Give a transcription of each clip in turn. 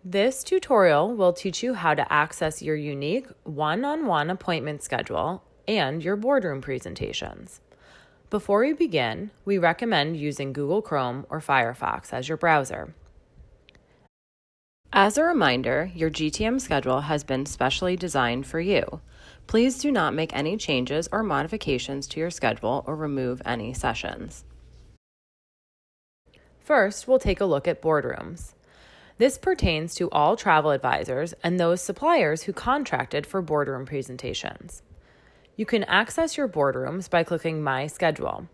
This tutorial will teach you how to access your unique one-on-one appointment schedule and your boardroom presentations. Before we begin, we recommend using Google Chrome or Firefox as your browser. As a reminder, your GTM schedule has been specially designed for you. Please do not make any changes or modifications to your schedule or remove any sessions. First, we'll take a look at Boardrooms. This pertains to all travel advisors and those suppliers who contracted for boardroom presentations. You can access your boardrooms by clicking My Schedule.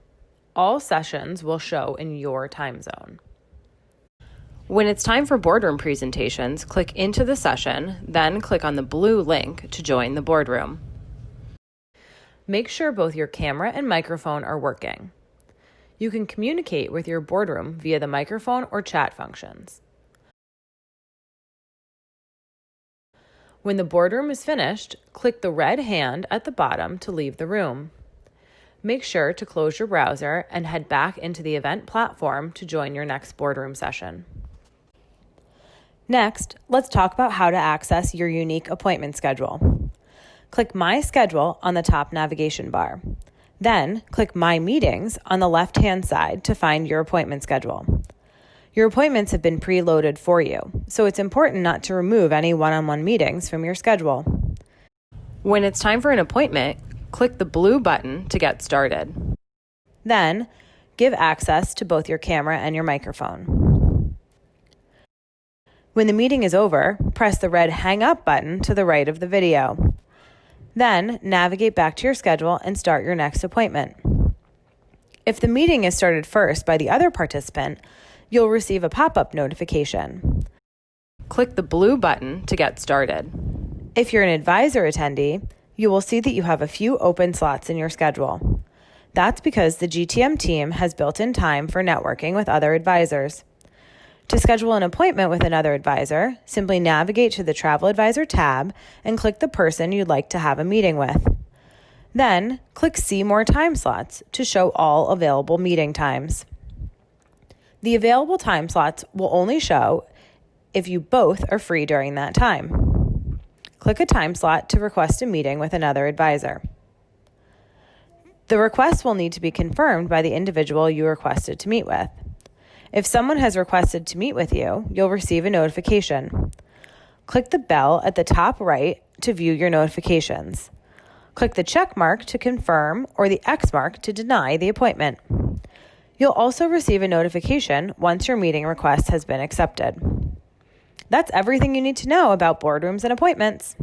All sessions will show in your time zone. When it's time for boardroom presentations, click into the session, then click on the blue link to join the boardroom. Make sure both your camera and microphone are working. You can communicate with your boardroom via the microphone or chat functions. When the boardroom is finished, click the red hand at the bottom to leave the room. Make sure to close your browser and head back into the event platform to join your next boardroom session. Next, let's talk about how to access your unique appointment schedule. Click My Schedule on the top navigation bar. Then, click My Meetings on the left-hand side to find your appointment schedule. Your appointments have been preloaded for you, so it's important not to remove any one-on-one meetings from your schedule. When it's time for an appointment, click the blue button to get started. Then, give access to both your camera and your microphone. When the meeting is over, press the red Hang Up button to the right of the video. Then, navigate back to your schedule and start your next appointment. If the meeting is started first by the other participant, you'll receive a pop-up notification. Click the blue button to get started. If you're an advisor attendee, you will see that you have a few open slots in your schedule. That's because the GTM team has built in time for networking with other advisors. To schedule an appointment with another advisor, simply navigate to the Travel Advisor tab and click the person you'd like to have a meeting with. Then, click See More Time Slots to show all available meeting times. The available time slots will only show if you both are free during that time. Click a time slot to request a meeting with another advisor. The request will need to be confirmed by the individual you requested to meet with. If someone has requested to meet with you, you'll receive a notification. Click the bell at the top right to view your notifications. Click the check mark to confirm or the X mark to deny the appointment. You'll also receive a notification once your meeting request has been accepted. That's everything you need to know about boardrooms and appointments.